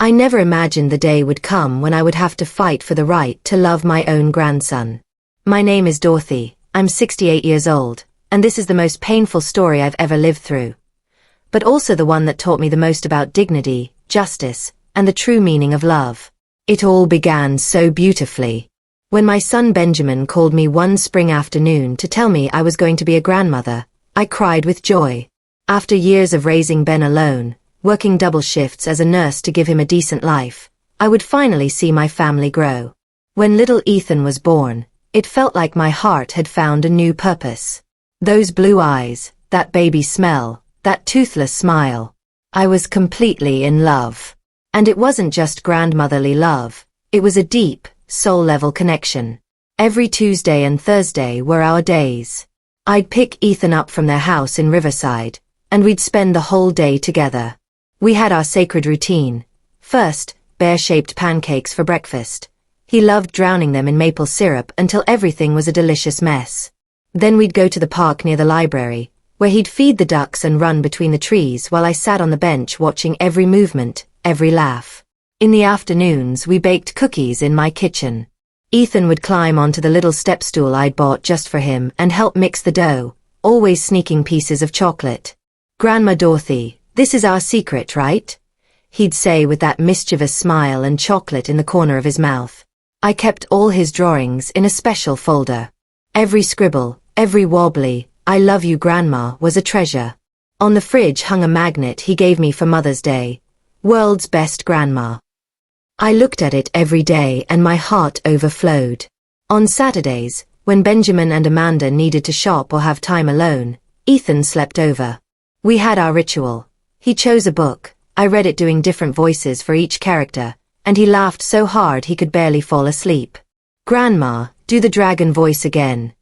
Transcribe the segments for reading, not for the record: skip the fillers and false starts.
I never imagined the day would come when I would have to fight for the right to love my own grandson. My name is Dorothy, I'm 68 years old, and this is the most painful story I've ever lived through. But also the one that taught me the most about dignity, justice, and the true meaning of love. It all began so beautifully. When my son Benjamin called me one spring afternoon to tell me I was going to be a grandmother, I cried with joy. After years of raising Ben alone, working double shifts as a nurse to give him a decent life, I would finally see my family grow. When little Ethan was born, it felt like my heart had found a new purpose. Those blue eyes, that baby smell, that toothless smile. I was completely in love. And it wasn't just grandmotherly love, it was a deep, soul-level connection. Every Tuesday and Thursday were our days. I'd pick Ethan up from their house in Riverside, and we'd spend the whole day together. We had our sacred routine. First, bear-shaped pancakes for breakfast. He loved drowning them in maple syrup until everything was a delicious mess. Then we'd go to the park near the library, where he'd feed the ducks and run between the trees while I sat on the bench watching every movement, every laugh. In the afternoons, we baked cookies in my kitchen. Ethan would climb onto the little step stool I'd bought just for him and help mix the dough, always sneaking pieces of chocolate. "Grandma Dorothy, this is our secret, right?" he'd say with that mischievous smile and chocolate in the corner of his mouth. I kept all his drawings in a special folder. Every scribble, every wobbly, "I love you, Grandma," was a treasure. On the fridge hung a magnet he gave me for Mother's Day. "World's Best Grandma." I looked at it every day and my heart overflowed. On Saturdays, when Benjamin and Amanda needed to shop or have time alone, Ethan slept over. We had our ritual. He chose a book, I read it doing different voices for each character, and he laughed so hard he could barely fall asleep. "Grandma, do the dragon voice again,"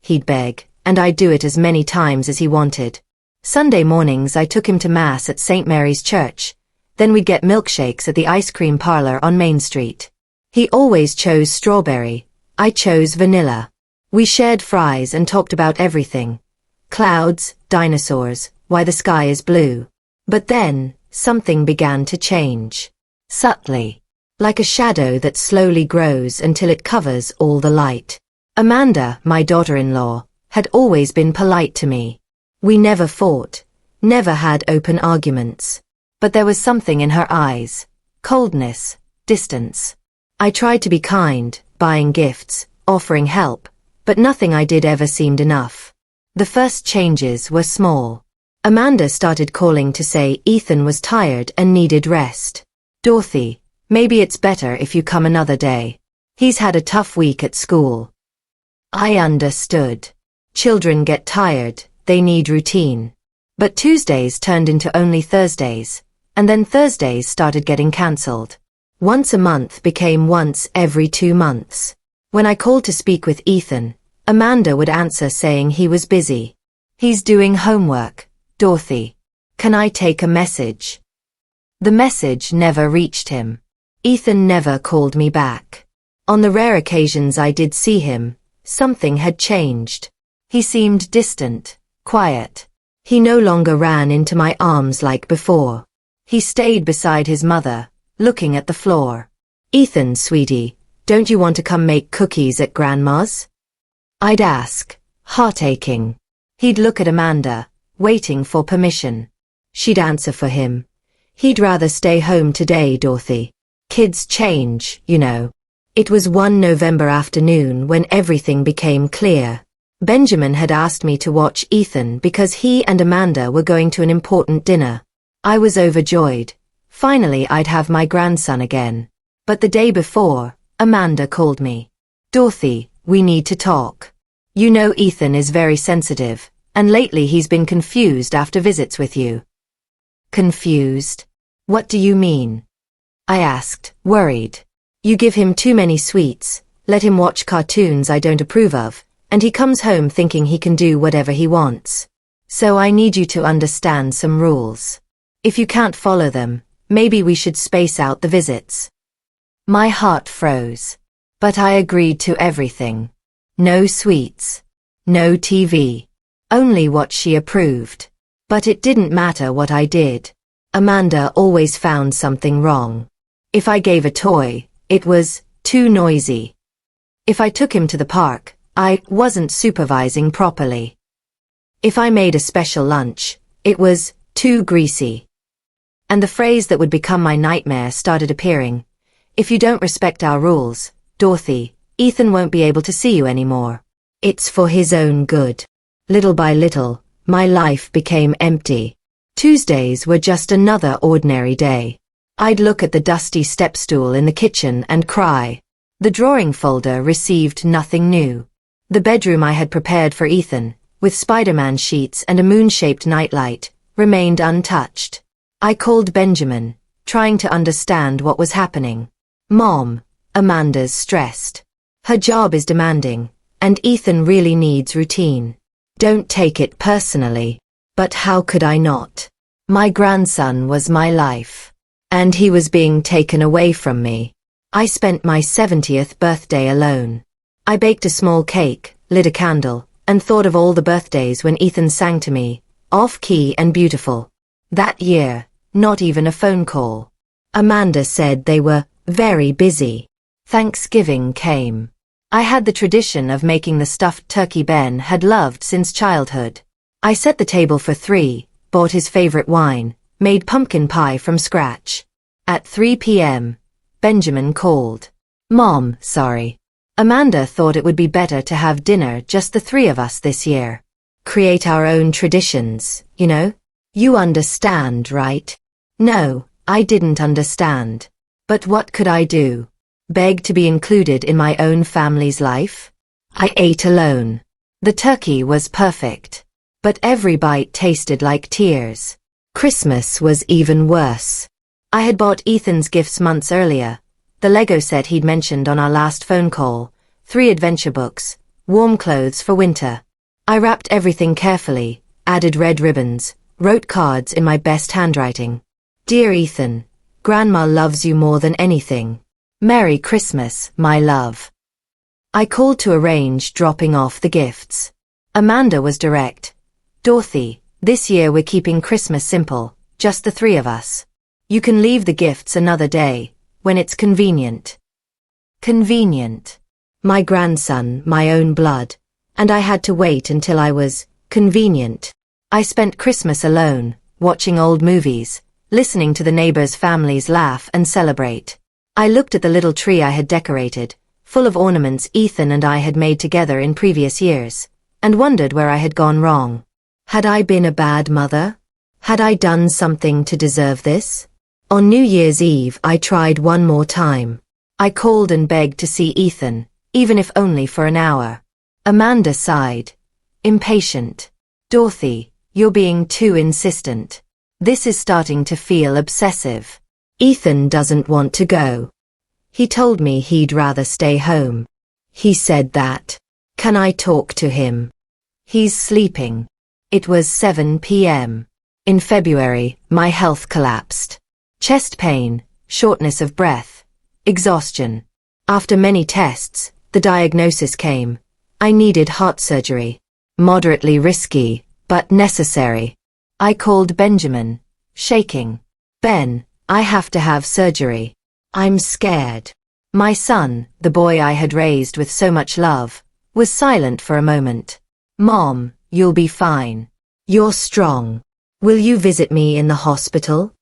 he'd beg, and I'd do it as many times as he wanted. Sunday mornings I took him to Mass at St. Mary's Church. Then we'd get milkshakes at the ice cream parlor on Main Street. He always chose strawberry. I chose vanilla. We shared fries and talked about everything. Clouds, dinosaurs, why the sky is blue. But then, something began to change. Subtly. Like a shadow that slowly grows until it covers all the light. Amanda, my daughter-in-law, had always been polite to me. We never fought, never had open arguments. But there was something in her eyes. Coldness, distance. I tried to be kind, buying gifts, offering help, but nothing I did ever seemed enough. The first changes were small. Amanda started calling to say Ethan was tired and needed rest. "Dorothy, maybe it's better if you come another day. He's had a tough week at school." I understood. Children get tired, they need routine. But Tuesdays turned into only Thursdays. And then Thursdays started getting cancelled. Once a month became once every 2 months. When I called to speak with Ethan, Amanda would answer saying he was busy. "He's doing homework, Dorothy. Can I take a message?" The message never reached him. Ethan never called me back. On the rare occasions I did see him, something had changed. He seemed distant, quiet. He no longer ran into my arms like before. He stayed beside his mother, looking at the floor. "Ethan, sweetie, don't you want to come make cookies at Grandma's?" I'd ask, heart aching. He'd look at Amanda, waiting for permission. She'd answer for him. "He'd rather stay home today, Dorothy. Kids change, you know." It was one November afternoon when everything became clear. Benjamin had asked me to watch Ethan because he and Amanda were going to an important dinner. I was overjoyed. Finally I'd have my grandson again. But the day before, Amanda called me. "Dorothy, we need to talk. You know Ethan is very sensitive, and lately he's been confused after visits with you." "Confused? What do you mean?" I asked, worried. "You give him too many sweets, let him watch cartoons I don't approve of, and he comes home thinking he can do whatever he wants. So I need you to understand some rules. If you can't follow them, maybe we should space out the visits." My heart froze. But I agreed to everything. No sweets. No TV. Only what she approved. But it didn't matter what I did. Amanda always found something wrong. If I gave a toy, it was too noisy. If I took him to the park, I wasn't supervising properly. If I made a special lunch, it was too greasy. And the phrase that would become my nightmare started appearing. If you don't respect our rules, Dorothy, Ethan won't be able to see you anymore. It's for his own good. Little by little, my life became empty. Tuesdays were just another ordinary day. I'd look at the dusty step stool in the kitchen and cry. The drawing folder received nothing new. The bedroom I had prepared for Ethan, with Spider-Man sheets and a moon-shaped nightlight, remained untouched. I called Benjamin, trying to understand what was happening. Mom, Amanda's stressed. Her job is demanding, and Ethan really needs routine. Don't take it personally. But how could I not? My grandson was my life. And he was being taken away from me. I spent my 70th birthday alone. I baked a small cake, lit a candle, and thought of all the birthdays when Ethan sang to me, off-key and beautiful. That year, not even a phone call. Amanda said they were very busy. Thanksgiving came. I had the tradition of making the stuffed turkey Ben had loved since childhood. I set the table for 3, bought his favorite wine, made pumpkin pie from scratch. At 3 p.m., Benjamin called. Mom, sorry. Amanda thought it would be better to have dinner just the 3 of us this year. Create our own traditions, you know? You understand, right? No, I didn't understand. But what could I do? Beg to be included in my own family's life? I ate alone. The turkey was perfect. But every bite tasted like tears. Christmas was even worse. I had bought Ethan's gifts months earlier. The Lego set he'd mentioned on our last phone call, 3 adventure books, warm clothes for winter. I wrapped everything carefully, added red ribbons, wrote cards in my best handwriting. Dear Ethan, Grandma loves you more than anything. Merry Christmas, my love. I called to arrange dropping off the gifts. Amanda was direct. Dorothy, this year we're keeping Christmas simple, just the 3 of us. You can leave the gifts another day, when it's convenient. Convenient. My grandson, my own blood, and I had to wait until I was convenient. I spent Christmas alone, watching old movies, listening to the neighbors' families laugh and celebrate. I looked at the little tree I had decorated, full of ornaments Ethan and I had made together in previous years, and wondered where I had gone wrong. Had I been a bad mother? Had I done something to deserve this? On New Year's Eve I tried one more time. I called and begged to see Ethan, even if only for an hour. Amanda sighed. Impatient. Dorothy, you're being too insistent. This is starting to feel obsessive. Ethan doesn't want to go. He told me he'd rather stay home. He said that. Can I talk to him? He's sleeping. It was 7 p.m. In February, my health collapsed. Chest pain, shortness of breath, exhaustion. After many tests, the diagnosis came. I needed heart surgery. Moderately risky, but necessary. I called Benjamin, shaking. Ben, I have to have surgery. I'm scared. My son, the boy I had raised with so much love, was silent for a moment. Mom, you'll be fine. You're strong. Will you visit me in the hospital?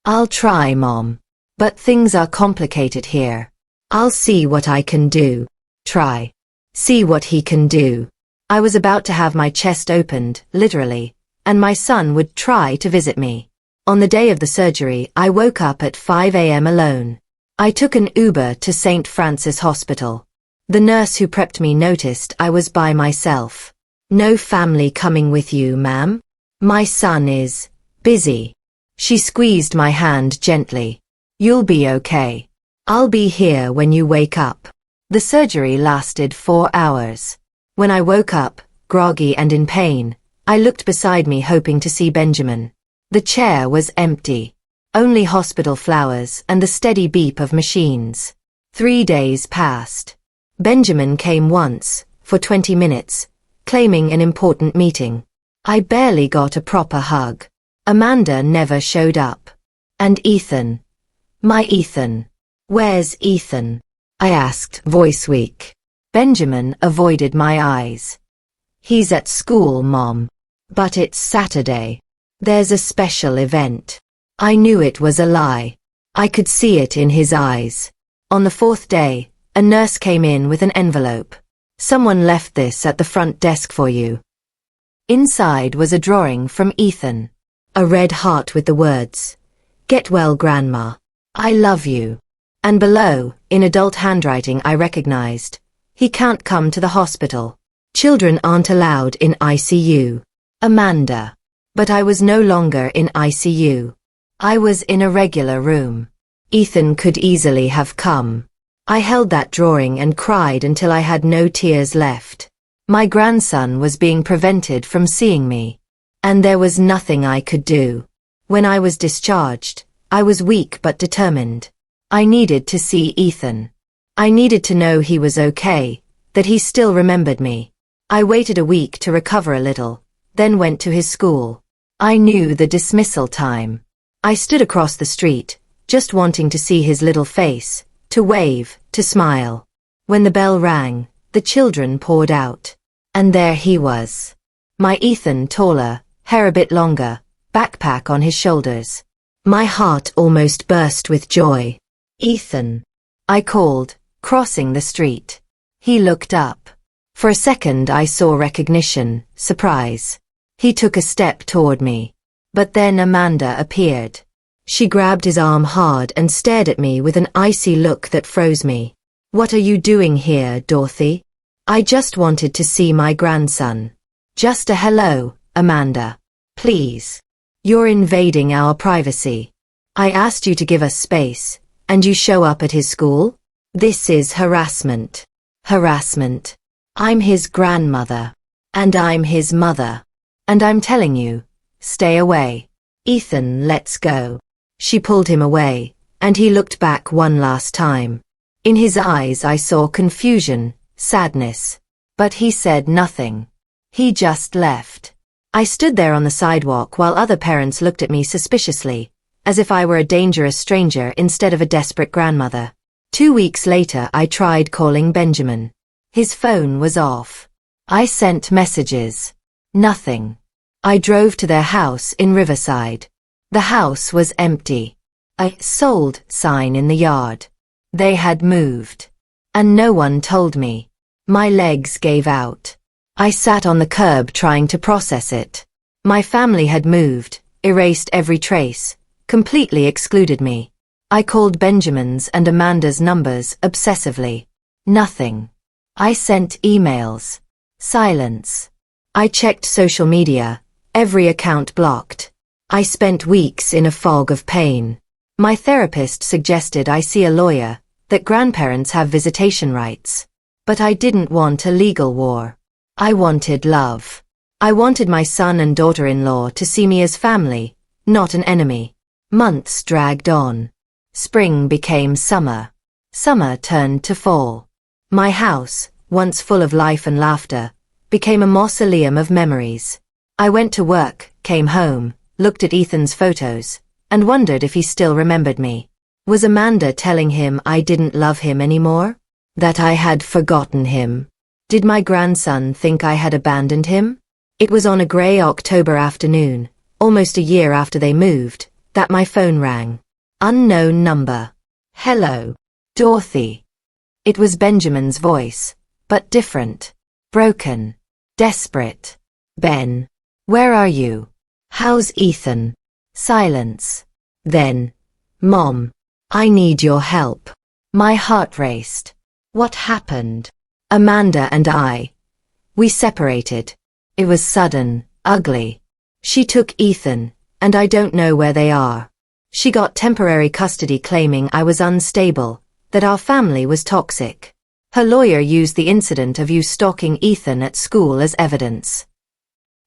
I'll try, Mom. But things are complicated here. I'll see what I can do. Try. See what he can do. I was about to have my chest opened, literally, and my son would try to visit me. On the day of the surgery, I woke up at 5 a.m. alone. I took an Uber to St. Francis Hospital. The nurse who prepped me noticed I was by myself. No family coming with you, ma'am? My son is busy. She squeezed my hand gently. You'll be okay. I'll be here when you wake up. The surgery lasted 4 hours. When I woke up, groggy and in pain, I looked beside me hoping to see Benjamin. The chair was empty. Only hospital flowers and the steady beep of machines. 3 days passed. Benjamin came once, for 20 minutes, claiming an important meeting. I barely got a proper hug. Amanda never showed up. And Ethan. My Ethan. Where's Ethan? I asked, voice weak. Benjamin avoided my eyes. He's at school, Mom. But it's Saturday. There's a special event. I knew it was a lie. I could see it in his eyes. On the fourth day, a nurse came in with an envelope. Someone left this at the front desk for you. Inside was a drawing from Ethan. A red heart with the words, "Get well, Grandma. I love you." And below, in adult handwriting I recognized, "He can't come to the hospital. Children aren't allowed in ICU. Amanda." But I was no longer in ICU. I was in a regular room. Ethan could easily have come. I held that drawing and cried until I had no tears left. My grandson was being prevented from seeing me. And there was nothing I could do. When I was discharged, I was weak but determined. I needed to see Ethan. I needed to know he was okay, that he still remembered me. I waited a week to recover a little, then went to his school. I knew the dismissal time. I stood across the street, just wanting to see his little face, to wave, to smile. When the bell rang, the children poured out. And there he was. My Ethan, taller, hair a bit longer, backpack on his shoulders. My heart almost burst with joy. "Ethan," I called, crossing the street. He looked up. For a second I saw recognition, surprise. He took a step toward me. But then Amanda appeared. She grabbed his arm hard and stared at me with an icy look that froze me. "What are you doing here, Dorothy?" "I just wanted to see my grandson." "Just a hello, Amanda. Please. You're invading our privacy. I asked you to give us space, and you show up at his school? This is harassment." "Harassment? I'm his grandmother. And I'm his mother. And I'm telling you, stay away. Ethan, let's go." She pulled him away, and he looked back one last time. In his eyes I saw confusion, sadness. But he said nothing. He just left. I stood there on the sidewalk while other parents looked at me suspiciously, as if I were a dangerous stranger instead of a desperate grandmother. 2 weeks later I tried calling Benjamin. His phone was off. I sent messages. Nothing. I drove to their house in Riverside. The house was empty. A "sold" sign in the yard. They had moved. And no one told me. My legs gave out. I sat on the curb trying to process it. My family had moved, erased every trace, completely excluded me. I called Benjamin's and Amanda's numbers obsessively. Nothing. I sent emails. Silence. I checked social media, every account blocked. I spent weeks in a fog of pain. My therapist suggested I see a lawyer, that grandparents have visitation rights. But I didn't want a legal war. I wanted love. I wanted my son and daughter-in-law to see me as family, not an enemy. Months dragged on. Spring became summer. Summer turned to fall. My house, once full of life and laughter, became a mausoleum of memories. I went to work, came home, looked at Ethan's photos, and wondered if he still remembered me. Was Amanda telling him I didn't love him anymore? That I had forgotten him? Did my grandson think I had abandoned him? It was on a grey October afternoon, almost a year after they moved, that my phone rang. Unknown number. "Hello, Dorothy." It was Benjamin's voice, but different. Broken. Desperate. "Ben. Where are you? How's Ethan?" Silence. Then, "Mom. I need your help." My heart raced. What happened? Amanda and we separated. It was sudden, ugly. She took Ethan, and I don't know where they are. She got temporary custody claiming I was unstable, that our family was toxic. Her lawyer used the incident of you stalking Ethan at school as evidence.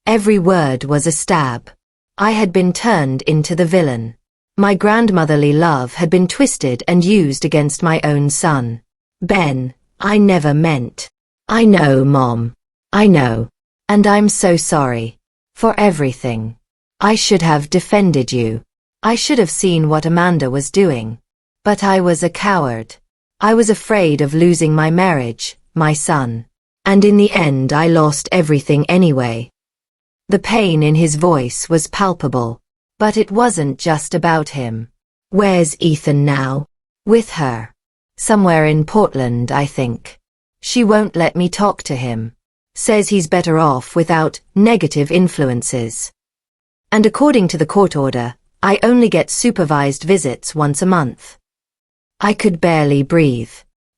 Every word was a stab. I had been turned into the villain. My grandmotherly love had been twisted and used against my own son. "Ben, I never meant." "I know, Mom. I know. And I'm so sorry. For everything. I should have defended you. I should have seen what Amanda was doing. But I was a coward. I was afraid of losing my marriage, my son. And in the end I lost everything anyway. The pain in his voice was palpable. But it wasn't just about him. Where's Ethan now? With her. Somewhere in Portland, I think. She won't let me talk to him. Says he's better off without negative influences. And according to the court order, I only get supervised visits once a month. I could barely breathe.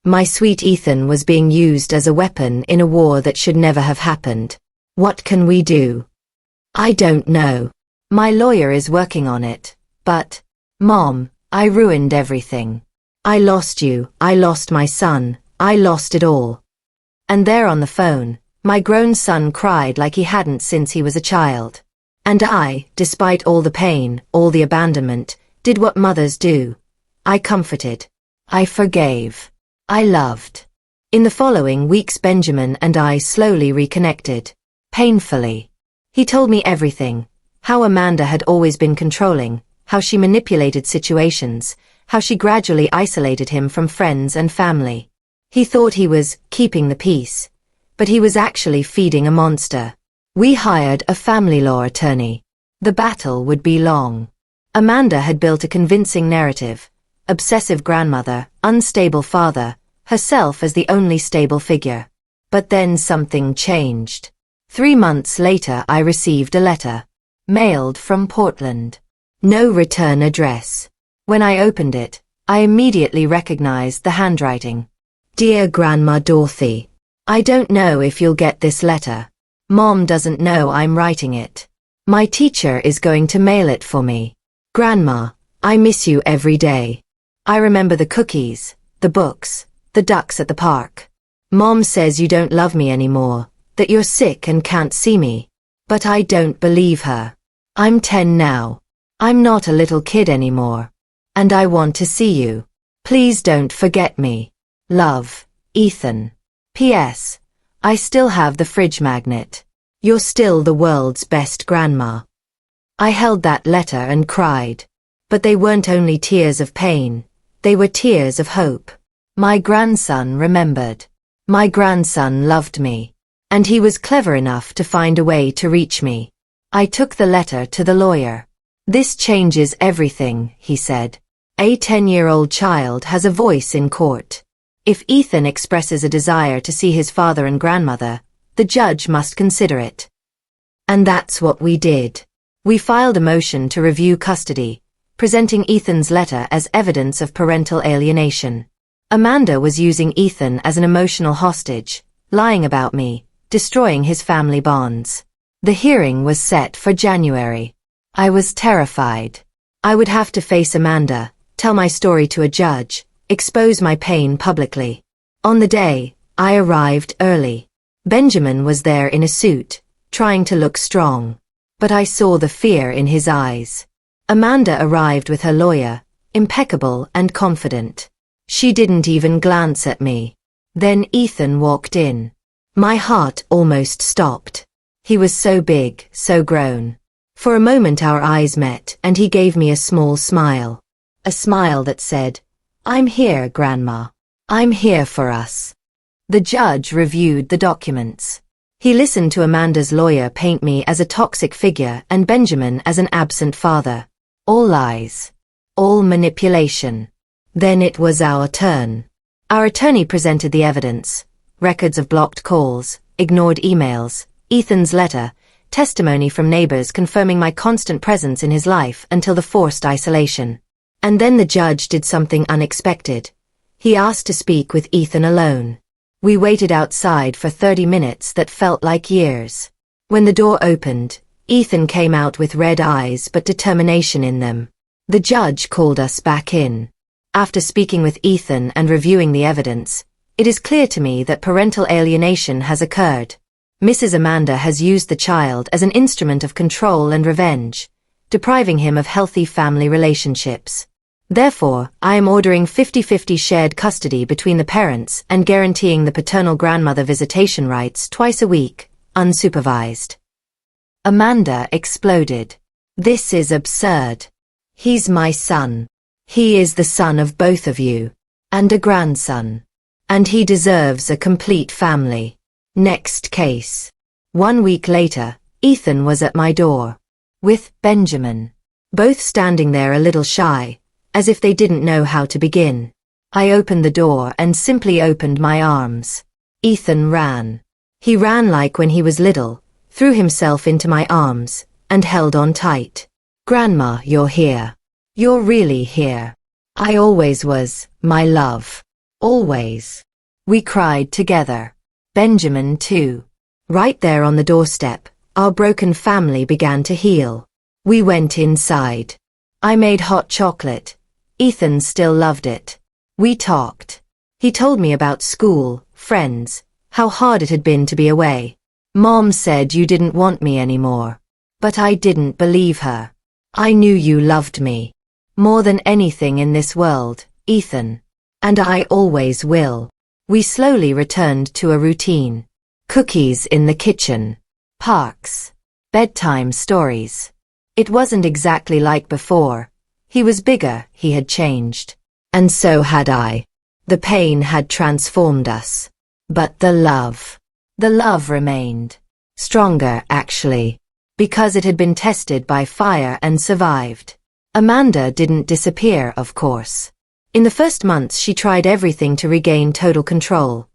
My sweet Ethan was being used as a weapon in a war that should never have happened. What can we do? I don't know. My lawyer is working on it, but, Mom, I ruined everything. I lost you, I lost my son, I lost it all. And there on the phone, my grown son cried like he hadn't since he was a child. And I, despite all the pain, all the abandonment, did what mothers do. I comforted. I forgave. I loved. In the following weeks Benjamin and I slowly reconnected. Painfully. He told me everything. How Amanda had always been controlling, how she manipulated situations, how she gradually isolated him from friends and family. He thought he was keeping the peace, but he was actually feeding a monster. We hired a family law attorney. The battle would be long. Amanda had built a convincing narrative. Obsessive grandmother, unstable father, herself as the only stable figure. But then something changed. 3 months later I received a letter. Mailed from Portland. No return address. When I opened it, I immediately recognized the handwriting. Dear Grandma Dorothy, I don't know if you'll get this letter. Mom doesn't know I'm writing it. My teacher is going to mail it for me. Grandma, I miss you every day. I remember the cookies, the books, the ducks at the park. Mom says you don't love me anymore, that you're sick and can't see me. But I don't believe her. I'm 10 now. I'm not a little kid anymore. And I want to see you. Please don't forget me. Love, Ethan. P.S. I still have the fridge magnet. You're still the world's best grandma. I held that letter and cried. But they weren't only tears of pain. They were tears of hope. My grandson remembered. My grandson loved me. And he was clever enough to find a way to reach me. I took the letter to the lawyer. This changes everything, he said. A 10-year-old child has a voice in court. If Ethan expresses a desire to see his father and grandmother, the judge must consider it. And that's what we did. We filed a motion to review custody, presenting Ethan's letter as evidence of parental alienation. Amanda was using Ethan as an emotional hostage, lying about me, destroying his family bonds. The hearing was set for January. I was terrified. I would have to face Amanda, tell my story to a judge, expose my pain publicly. On the day, I arrived early. Benjamin was there in a suit, trying to look strong. But I saw the fear in his eyes. Amanda arrived with her lawyer, impeccable and confident. She didn't even glance at me. Then Ethan walked in. My heart almost stopped. He was so big, so grown. For a moment our eyes met and he gave me a small smile. A smile that said, I'm here, Grandma. I'm here for us. The judge reviewed the documents. He listened to Amanda's lawyer paint me as a toxic figure and Benjamin as an absent father. All lies. All manipulation. Then it was our turn. Our attorney presented the evidence. Records of blocked calls, ignored emails, Ethan's letter, testimony from neighbors confirming my constant presence in his life until the forced isolation. And then the judge did something unexpected. He asked to speak with Ethan alone. We waited outside for 30 minutes that felt like years. When the door opened, Ethan came out with red eyes but determination in them. The judge called us back in. After speaking with Ethan and reviewing the evidence, it is clear to me that parental alienation has occurred. Mrs. Amanda has used the child as an instrument of control and revenge, depriving him of healthy family relationships. Therefore, I am ordering 50-50 shared custody between the parents and guaranteeing the paternal grandmother visitation rights twice a week, unsupervised. Amanda exploded. This is absurd. He's my son. He is the son of both of you. And a grandson. And he deserves a complete family. Next case. 1 week later, Ethan was at my door. With Benjamin. Both standing there a little shy, as if they didn't know how to begin. I opened the door and simply opened my arms. Ethan ran. He ran like when he was little, threw himself into my arms, and held on tight. Grandma, you're here. You're really here. I always was, my love. Always. We cried together. Benjamin too. Right there on the doorstep, our broken family began to heal. We went inside. I made hot chocolate. Ethan still loved it. We talked. He told me about school, friends, how hard it had been to be away. Mom said you didn't want me anymore. But I didn't believe her. I knew you loved me. More than anything in this world, Ethan. And I always will. We slowly returned to a routine. Cookies in the kitchen. Parks. Bedtime stories. It wasn't exactly like before. He was bigger, he had changed. And so had I. The pain had transformed us. But the love remained. Stronger, actually. Because it had been tested by fire and survived. Amanda didn't disappear, of course. In the first months she tried everything to regain total control.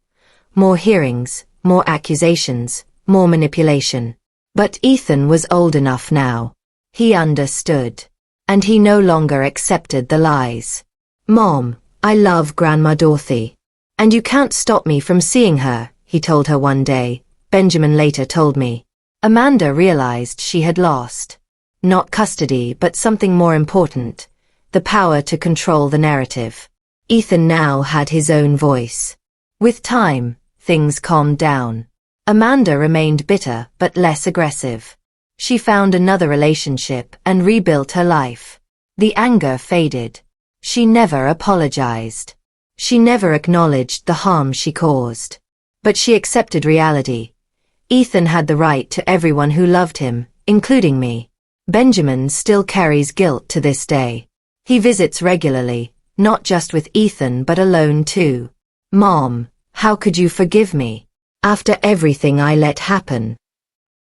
More hearings, more accusations, more manipulation. But Ethan was old enough now. He understood. And he no longer accepted the lies. Mom, I love Grandma Dorothy. And you can't stop me from seeing her, he told her one day. Benjamin later told me. Amanda realized she had lost. Not custody, but something more important. The power to control the narrative. Ethan now had his own voice. With time, things calmed down. Amanda remained bitter but less aggressive. She found another relationship and rebuilt her life. The anger faded. She never apologized. She never acknowledged the harm she caused. But she accepted reality. Ethan had the right to everyone who loved him, including me. Benjamin still carries guilt to this day. He visits regularly, not just with Ethan but alone too. Mom, how could you forgive me? After everything I let happen?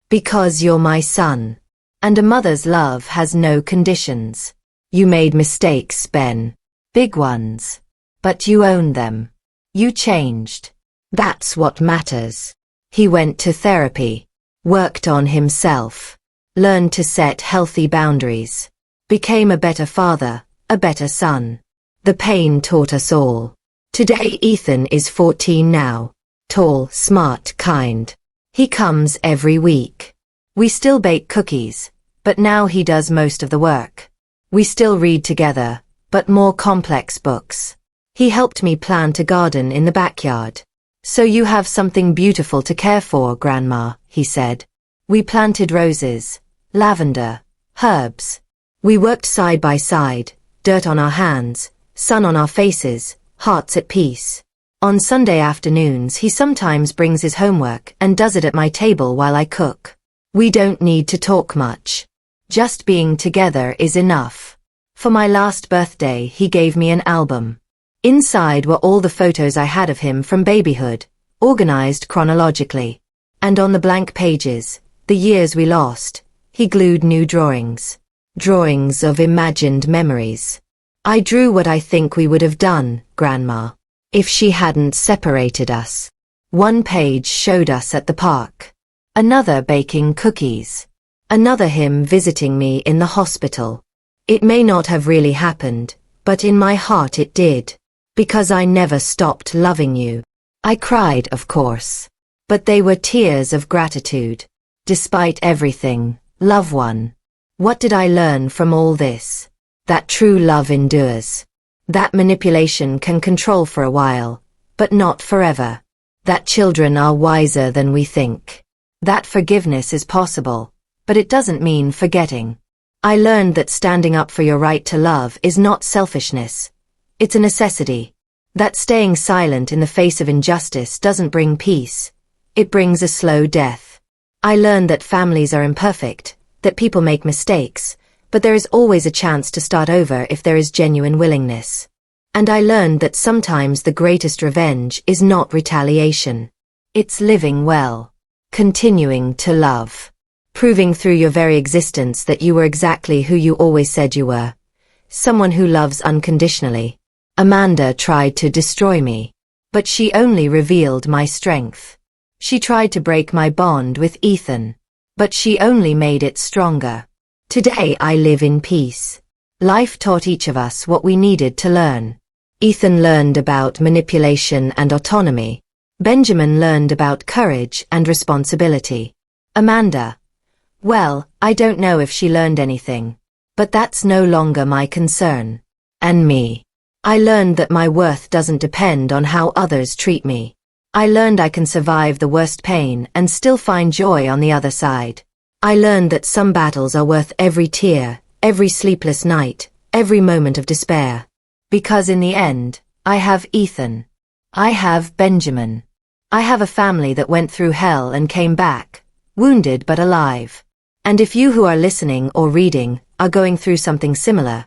Because you're my son. And a mother's love has no conditions. You made mistakes, Ben. Big ones. But you owned them. You changed. That's what matters. He went to therapy. Worked on himself. Learned to set healthy boundaries. Became a better father, a better son. The pain taught us all. Today Ethan is 14 now. Tall, smart, kind. He comes every week. We still bake cookies, but now he does most of the work. We still read together, but more complex books. He helped me plant a garden in the backyard. So you have something beautiful to care for, Grandma, he said. We planted roses, lavender, herbs. We worked side by side, dirt on our hands, sun on our faces, hearts at peace. On Sunday afternoons he sometimes brings his homework and does it at my table while I cook. We don't need to talk much. Just being together is enough. For my last birthday he gave me an album. Inside were all the photos I had of him from babyhood, organized chronologically. And on the blank pages, the years we lost, he glued new drawings. Drawings of imagined memories. I drew what I think we would have done, Grandma, if she hadn't separated us. One page showed us at the park. Another baking cookies. Another him visiting me in the hospital. It may not have really happened, but in my heart it did. Because I never stopped loving you. I cried, of course. But they were tears of gratitude. Despite everything, love won. What did I learn from all this? That true love endures. That manipulation can control for a while, but not forever. That children are wiser than we think. That forgiveness is possible, but it doesn't mean forgetting. I learned that standing up for your right to love is not selfishness. It's a necessity. That staying silent in the face of injustice doesn't bring peace. It brings a slow death. I learned that families are imperfect, that people make mistakes, but there is always a chance to start over if there is genuine willingness. And I learned that sometimes the greatest revenge is not retaliation. It's living well. Continuing to love. Proving through your very existence that you were exactly who you always said you were. Someone who loves unconditionally. Amanda tried to destroy me. But she only revealed my strength. She tried to break my bond with Ethan. But she only made it stronger. Today I live in peace. Life taught each of us what we needed to learn. Ethan learned about manipulation and autonomy. Benjamin learned about courage and responsibility. Amanda, well, I don't know if she learned anything. But that's no longer my concern. And me. I learned that my worth doesn't depend on how others treat me. I learned I can survive the worst pain and still find joy on the other side. I learned that some battles are worth every tear, every sleepless night, every moment of despair. Because in the end, I have Ethan. I have Benjamin. I have a family that went through hell and came back, wounded but alive. And if you who are listening or reading are going through something similar,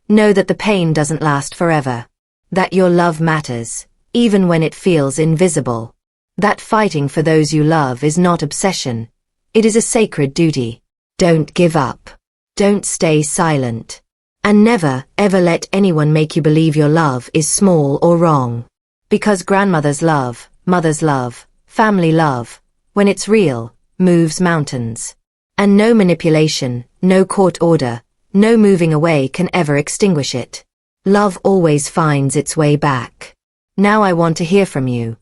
know that the pain doesn't last forever. That your love matters, even when it feels invisible. That fighting for those you love is not obsession. It is a sacred duty. Don't give up. Don't stay silent. And never, ever let anyone make you believe your love is small or wrong. Because grandmother's love, mother's love, family love, when it's real, moves mountains. And no manipulation, no court order, no moving away can ever extinguish it. Love always finds its way back. Now I want to hear from you.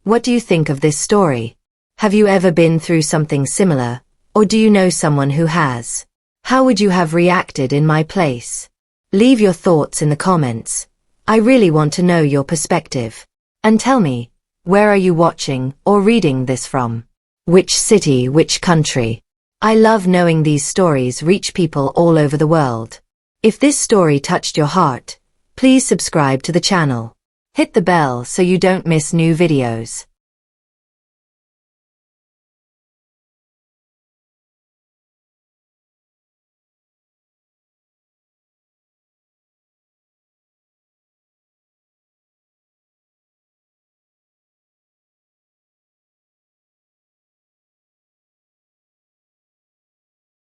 What do you think of this story? Have you ever been through something similar, or do you know someone who has? How would you have reacted in my place? Leave your thoughts in the comments. I really want to know your perspective. And tell me, where are you watching or reading this from? Which city, which country? I love knowing these stories reach people all over the world. If this story touched your heart, please subscribe to the channel. Hit the bell so you don't miss new videos.